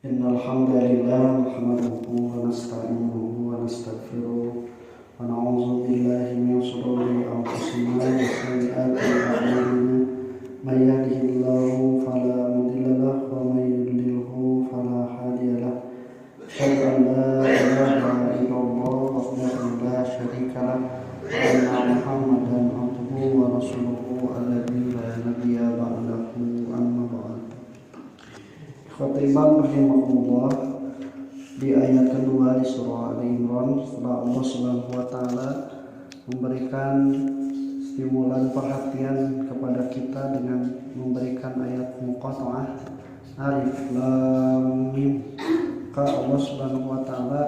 إن الحمد لله نحمده ونستعينه ونستغفره ونعوذ بالله من شرور أنفسنا وسيئات أعمالنا من يهده الله فلا مضل له ومن يضلله فلا هادي له أشهد أن لا إله إلا الله وحده لا شريك له وأن محمدا عبده ورسوله الذي لا نبي بعده أما بعد. Khotibah rahimahullah, di ayat kedua di surah Al-Imran, setelah Allah Subhanahu wa taala memberikan stimulan perhatian kepada kita dengan memberikan ayat muqatta'ah alif lam mim, maka Allah Subhanahu wa taala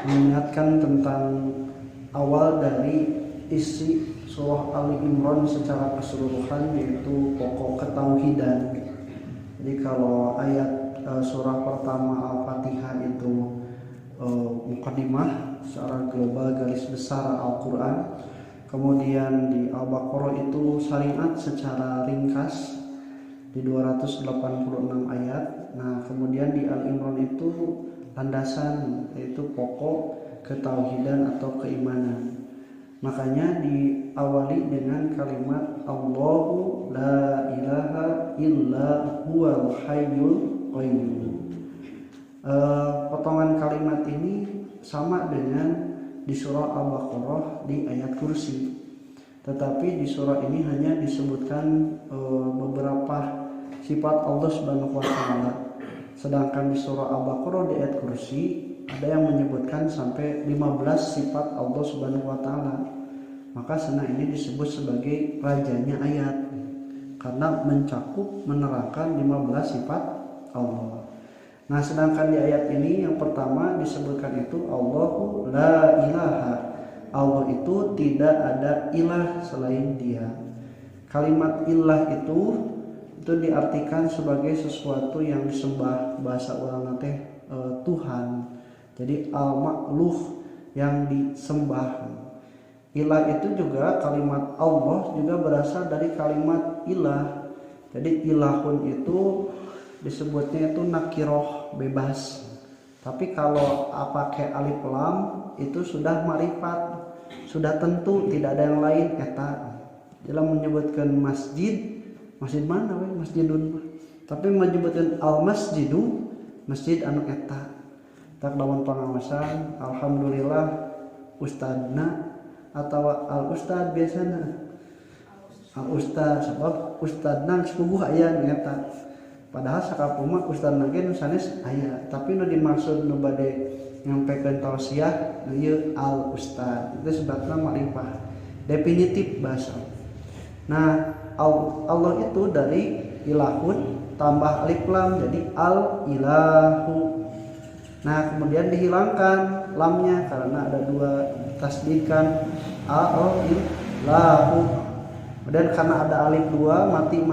mengingatkan tentang awal dari isi surah Al-Imran secara keseluruhan, yaitu pokok ketauhidan. Jadi kalau ayat surah pertama Al-Fatihah itu muqaddimah secara global garis besar Al-Quran, kemudian di Al-Baqarah itu syariat secara ringkas di 286 ayat. Nah, kemudian di Al-Imran itu landasan, yaitu pokok ketauhidan atau keimanan. Makanya diawali dengan kalimat Allahu la ilaha illa huwal hayyul qayyum. Potongan kalimat ini sama dengan di surah Al-Baqarah di ayat kursi. Tetapi di surah ini hanya disebutkan beberapa sifat Allah Subhanahu wa taala. Sedangkan di surah Al-Baqarah di ayat kursi ada yang menyebutkan sampai 15 sifat Allah Subhanahu wa taala. Maka senang ini disebut sebagai rajanya ayat karena mencakup menerangkan 15 sifat Allah. Nah, sedangkan di ayat ini yang pertama disebutkan itu Allahu la ilaha. Allah itu tidak ada ilah selain Dia. Kalimat ilah itu diartikan sebagai sesuatu yang disembah, bahasa orang teh Tuhan. Jadi al-ma'luh, yang disembah. Ilah itu juga kalimat Allah juga berasal dari kalimat ilah. Jadi ilahun itu disebutnya itu nakiroh, bebas. Tapi kalau pakai alif lam itu sudah marifat, sudah tentu, tidak ada yang lain eta. Dalam menyebutkan masjid, masjid mana we? Masjidun. Tapi menyebutkan al-masjidu, masjid anu eta. Tak lawan pengawasan, alhamdulillah ustadna atau al-ustad biasanya al-ustad, sebab ustadna sepuguh aya nyata. Padahal sakapuma ustadna ge nu sanes aya, tapi nu dimaksud nu bade nyampikeun tausiah ieu al-ustad. Itu sebabna ma'rifah definitif bahasa. Nah, Allah itu dari ilahun tambah alif lam jadi al-ilahu. Nah, kemudian dihilangkan lamnya karena ada dua tasdidkan al-ilahu. Kemudian karena ada alif dua mati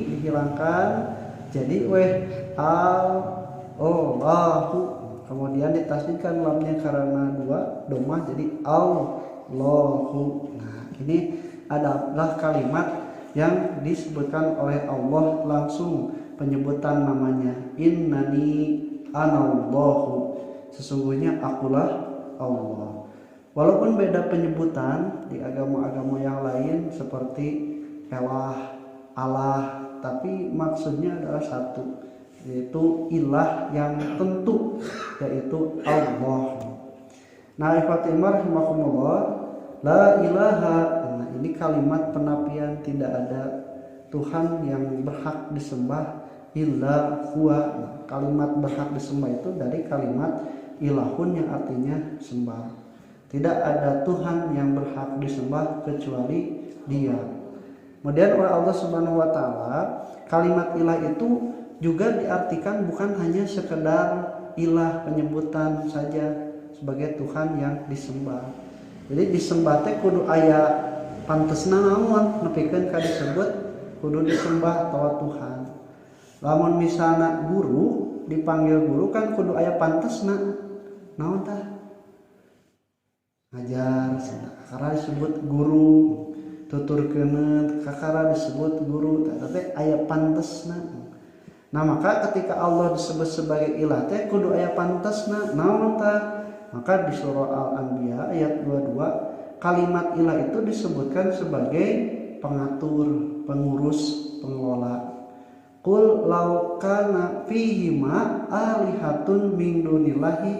dihilangkan jadi al-allahu. Kemudian ditasdidkan lamnya karena dua domah jadi Allahu. Nah, ini adalah kalimat yang disebutkan oleh Allah langsung, penyebutan namanya innani anallahu, sesungguhnya akulah Allah. Walaupun beda penyebutan di agama-agama yang lain seperti elah, Allah, tapi maksudnya adalah satu, yaitu ilah yang tentu, yaitu Allah. Nah, ikhwatimah rahimakumullah, la ilaha. Nah, ini kalimat penafian, tidak ada Tuhan yang berhak disembah illa huwa. Nah, kalimat berhak disembah itu dari kalimat ilahun yang artinya sembah. Tidak ada Tuhan yang berhak disembah kecuali Dia. Kemudian oleh Allah Subhanahu wa taala, kalimat ilah itu juga diartikan bukan hanya sekedar ilah penyebutan saja sebagai Tuhan yang disembah. Jadi disembah teh kudu aya pantesna naon nepikeun ka disebut kudu disembah tawa Tuhan. Lamun misalna guru dipanggil guru kan kudu aya pantesna naon tah ngajar, kakara disebut guru, tuturkeun kakara disebut guru, tapi aya pantesna. Nah maka ketika Allah disebut sebagai ilah teh kudu aya pantesna naon tah. Maka di surah Al-Anbiya ayat 22 kalimat ilah itu disebutkan sebagai pengatur, pengurus, pengelola. Qul law kana fihima alihatun min dunillahi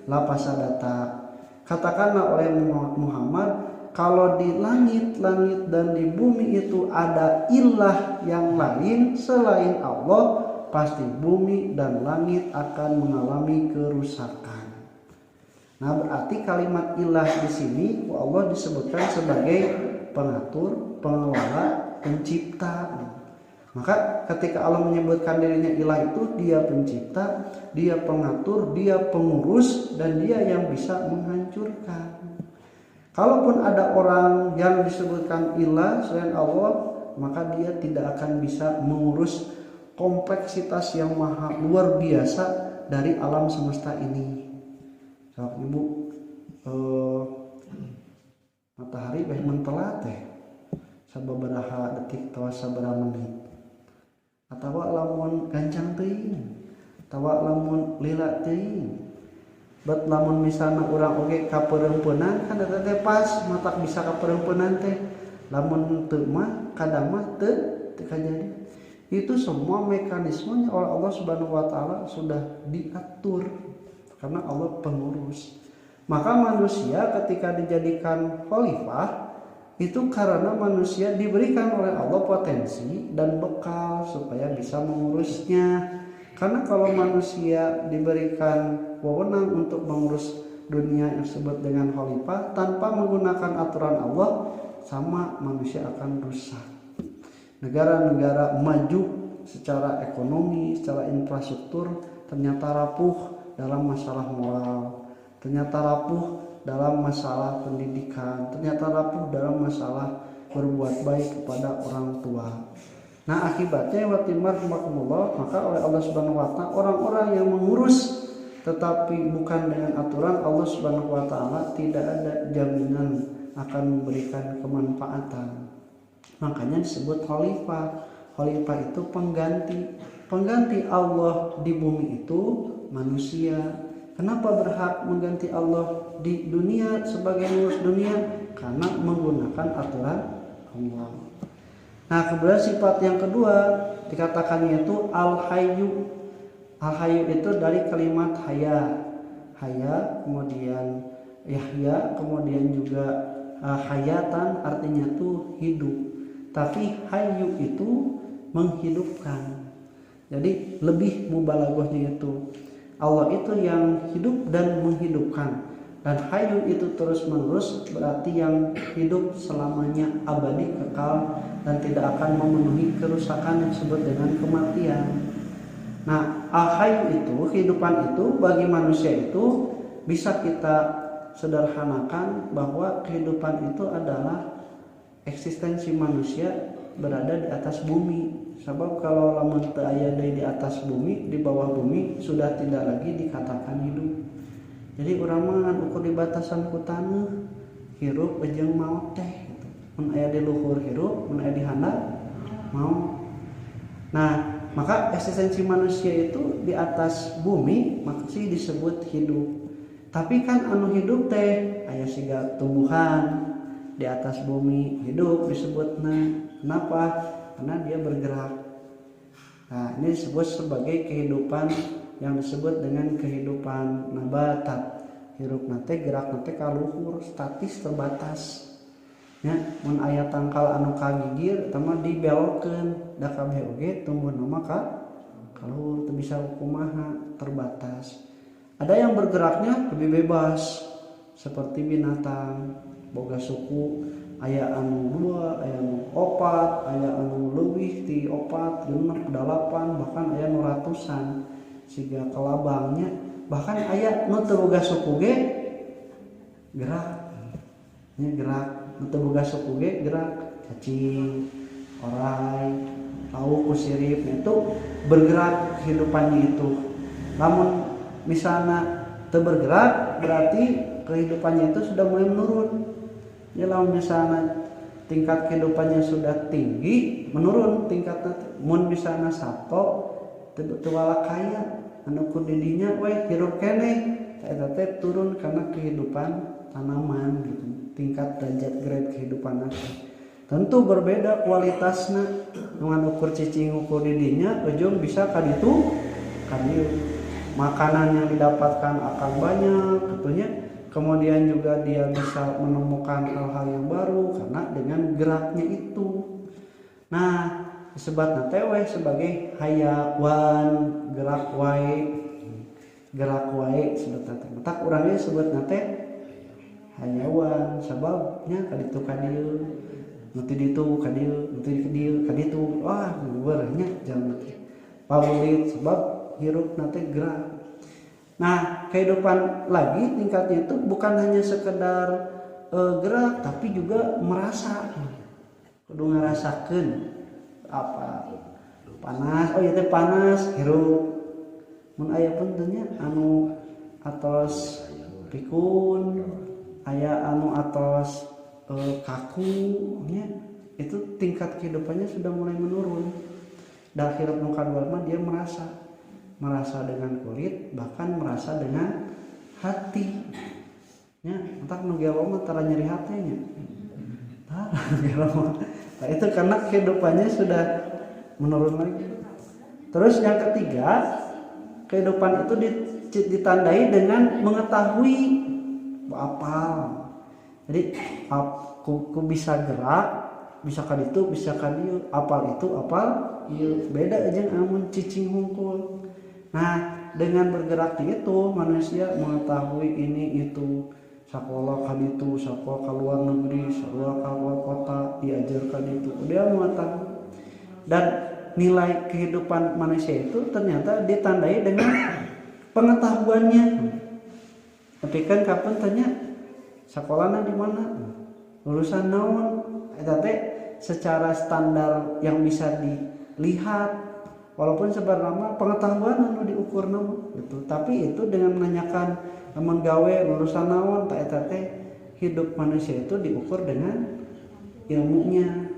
lafasadata. Katakanlah oleh Muhammad, kalau di langit-langit dan di bumi itu ada ilah yang lain selain Allah, pasti bumi dan langit akan mengalami kerusakan. Nah, berarti kalimat ilah di sini Allah disebutkan sebagai pengatur, pengelola, pencipta. Maka ketika Allah menyebutkan dirinya ilah itu dia pencipta, dia pengatur, dia pengurus, dan dia yang bisa menghancurkan. Kalaupun ada orang yang disebutkan ilah selain Allah, maka dia tidak akan bisa mengurus kompleksitas yang maha luar biasa dari alam semesta ini. So, ibu matahari baik mentelat teh sababaraha detik tawa sabaraha menit. Atawa lamun gancang teuing, atawa lamun lila teuing. Bet lamun misalna urang oge kapeureumpeunan kan eta teh pas matak bisa kapeureumpeunan teh. Lamun teu mah kadang mah teu kajadi. Itu semua mekanismenya oleh Allah Subhanahu wa taala sudah diatur karena Allah pengurus. Maka manusia ketika dijadikan khalifah itu karena manusia diberikan oleh Allah potensi dan bekal supaya bisa mengurusnya. Karena kalau manusia diberikan wewenang untuk mengurus dunia yang disebut dengan khalifah tanpa menggunakan aturan Allah, sama manusia akan rusak. Negara-negara maju secara ekonomi, secara infrastruktur ternyata rapuh dalam masalah moral, ternyata rapuh dalam masalah pendidikan, ternyata rapuh dalam masalah berbuat baik kepada orang tua. Nah akibatnya maka oleh Allah Subhanahu wa taala orang-orang yang mengurus tetapi bukan dengan aturan Allah Subhanahu wa taala tidak ada jaminan akan memberikan kemanfaatan. Makanya disebut khalifah. Khalifah itu pengganti Allah di bumi itu manusia. Kenapa berhak mengganti Allah di dunia sebagai pengurus dunia? Karena menggunakan aturan Allah. Nah kemudian sifat yang kedua dikatakannya itu al-hayyu. Al-hayyu itu dari kalimat haya, kemudian yahya, kemudian juga hayatan artinya tuh hidup. Tapi hayyu itu menghidupkan. Jadi lebih mubalaghahnya itu Allah itu yang hidup dan menghidupkan, dan hayyu itu terus menerus berarti yang hidup selamanya abadi kekal dan tidak akan memenuhi kerusakan yang disebut dengan kematian. Nah al-hayyu itu kehidupan itu bagi manusia itu bisa kita sederhanakan bahwa kehidupan itu adalah eksistensi manusia berada di atas bumi. Sebab kalau lamun teu aya di atas bumi, di bawah bumi sudah tidak lagi dikatakan hidup. Jadi urang mah ukur di batasan ku taneuh, hirup jeung maot teh gitu. Mun aya di luhur hirup, mun aya di handap maot. Nah, maka eksistensi manusia itu di atas bumi maksudnya disebut hidup. Tapi kan anu hidup teh aya siga tumbuhan di atas bumi hidup disebutna. Kenapa? Karena dia bergerak. Nah ini disebut sebagai kehidupan yang disebut dengan kehidupan nabatat. Hirup nate gerak nate kaluhur statis terbatas. Ya, mun aya tangkal anu kagigir tama dibelokkeun da kabeh oge tumbuh nama kaluhur teu bisa kumaha terbatas. Ada yang bergeraknya lebih bebas seperti binatang boga suku. Aya anu 2, aya anu 4, aya anu leuwih ti 4, 6, 8, bahkan aya nu ratusan siga kelabangnya. Bahkan aya nu teu boga suku ge gerak. Nya gerak, nu teu boga suku ge gerak. Cacing, orai, pauk, kusirip itu bergerak kehidupannya itu. Namun misalnya teu bergerak berarti kehidupannya itu sudah mulai menurun. Ya lamun misalnya tingkat kehidupannya sudah tinggi, menurun tingkatnya. Mun misalnya sato teu walak kaya anu ku didinya we hirup keneh eta teh turun karena kehidupan tanaman gitu, tingkat derajat grade kehidupan teh tentu berbeda kualitasna. Dengan ukur cicing ukur didinya ujung bisa kaditu kadieu makanan yang didapatkan akan banyak tentunya, kemudian juga dia bisa menemukan hal-hal yang baru karena dengan geraknya itu. Nah disebutna teh we sebagai hayawan, gerak wae sebutna teh tak urang ge sebutna teh hayawan sababnya kaditu kadieu nuti ditu kadieu nuti dieu kaditu wah beurnya jalma teh paulit sebab hirup nate gerak. Nah kehidupan lagi tingkatnya itu bukan hanya sekedar gerak tapi juga merasa, kudu ngarasakeun apa panas, oh iya teh panas hirup mun aya pun teh nya anu atos pikun aya anu atos kaku nya itu tingkat kehidupannya sudah mulai menurun. Dan hirup nu kadua mah dia merasa dengan kulit, bahkan merasa dengan hati nya entak nu gelo mah tara nyeri hatenya nah, itu karena kehidupannya sudah menurun lagi. Terus yang ketiga, kehidupan itu ditandai dengan mengetahui, apal. Jadi aku bisa gerak, bisa kaditu, bisa kadieu, apal itu apal, ieu beda aja amun cicing hungkul. Nah, dengan bergerak itu manusia mengetahui ini itu, sakola kaditu, sakola ka luar negeri, sakola ka luar kota, diajarkan itu. Dia mengetahui. Dan nilai kehidupan manusia itu ternyata ditandai dengan pengetahuannya. Tapi kan kapan tanya sekolahnya di mana, lulusan naon, eta teh secara standar yang bisa dilihat, walaupun sebenarnya pengetahuan anu diukur nama gitu. Tapi itu dengan menanyakan menggawe lulusan naon, tak eta teh hidup manusia itu diukur dengan ilmunya.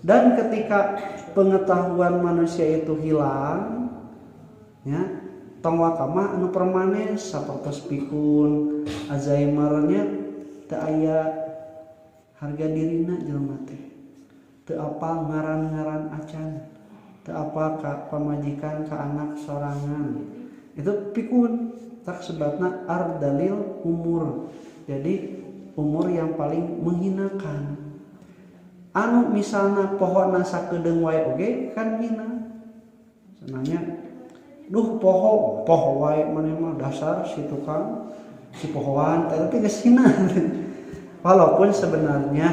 Dan ketika pengetahuan manusia itu hilang, ya, tong wakama anu permanen sapertos pikun, Alzheimer-nya teu aya harga dirina jelema teh. Teu apal ngaran-ngaran acan, teu apal ka pamajikan ka anak sorangan. Itu pikun, tak sebabna ardalil umur. Jadi umur yang paling menghinakan. Anu misalnya pohon sakedeung wae oge kan hina. Senanya duh poho wae maneh mah dasar si tukang si pohoan tapi geus hina. Walaupun sebenarnya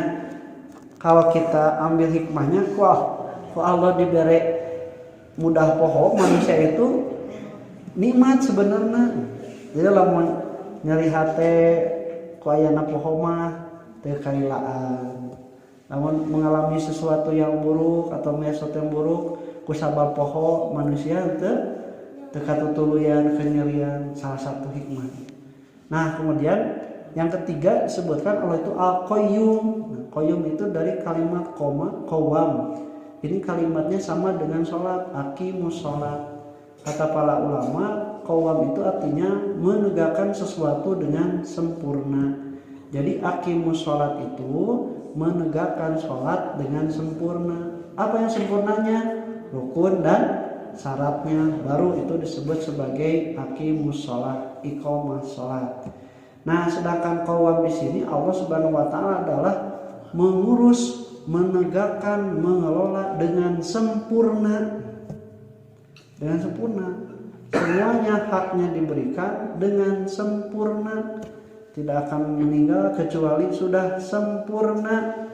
kalau kita ambil hikmahnya wah Allah diberi mudah poho manusia itu nikmat sebenarnya. Jadi lamun nyeri hate ku ayana poho mah teu kailaan. Namun mengalami sesuatu yang buruk atau sesuatu yang buruk kusabab poho manusia teu katutuluyan kenyerian, salah satu hikmah. Nah kemudian yang ketiga disebutkan Allah itu al-qayyum. Nah, qayyum itu dari kalimat qawam. Ini kalimatnya sama dengan sholat, aqimus sholat. Kata para ulama qawam itu artinya menegakkan sesuatu dengan sempurna. Jadi aqimus sholat itu menegakkan sholat dengan sempurna. Apa yang sempurnanya? Rukun dan syaratnya, baru itu disebut sebagai aqimus sholat, iqamah sholat. Nah, sedangkan qawam di sini Allah Subhanahu wa taala adalah mengurus, menegakkan, mengelola dengan sempurna. Dengan sempurna. Semuanya haknya diberikan dengan sempurna. Tidak akan meninggal kecuali sudah sempurna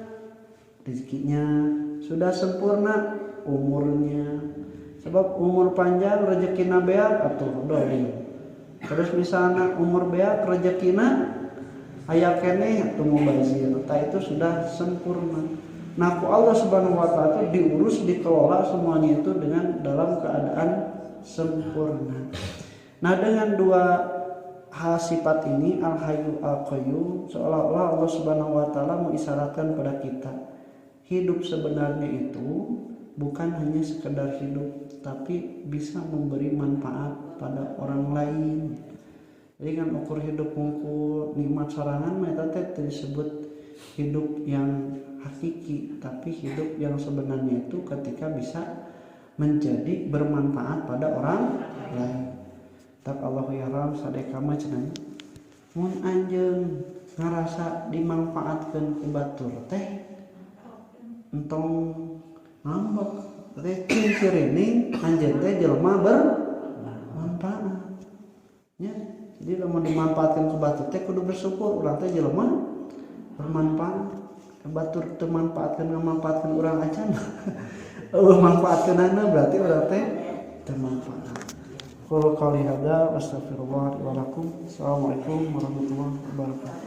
rezekinya, sudah sempurna umurnya. Sebab umur panjang rezekina beak atuh doi. Terus misalnya umur beak rezekina aya keneh atuh mubazir, tah itu sudah sempurna. Nah, ku Allah Subhanahu wa taala diurus, dikelola semuanya itu dengan dalam keadaan sempurna. Nah, dengan dua hal sifat ini al-hayyu al-qayyum, seolah-olah Allah Subhanahu wa taala mengisyaratkan pada kita hidup sebenarnya itu bukan hanya sekedar hidup, tapi bisa memberi manfaat pada orang lain. Jadi kan ukur hidup mungku nikmat sorangan mah eta teh disebut hidup yang hakiki, tapi hidup yang sebenarnya itu ketika bisa menjadi bermanfaat pada orang lain. Tak Allahu yaram sadeka mah cenah mun anjeun ngarasa dimanfaatkeun ku batur teh entong ngambek recing cirining anjeun teh jelema bermanfaat nya. Jadi lamun dimanfaatkan ku batur teh kudu bersyukur urang teh jelema bermanfaat. Batur teu manfaatkeun ngamanfaatkeun urang acan manfaatkeunana berarti urang teh teu manfaat. Qul qouli hadza astaghfirullah wa lakum. Assalamualaikum warahmatullahi wabarakatuh.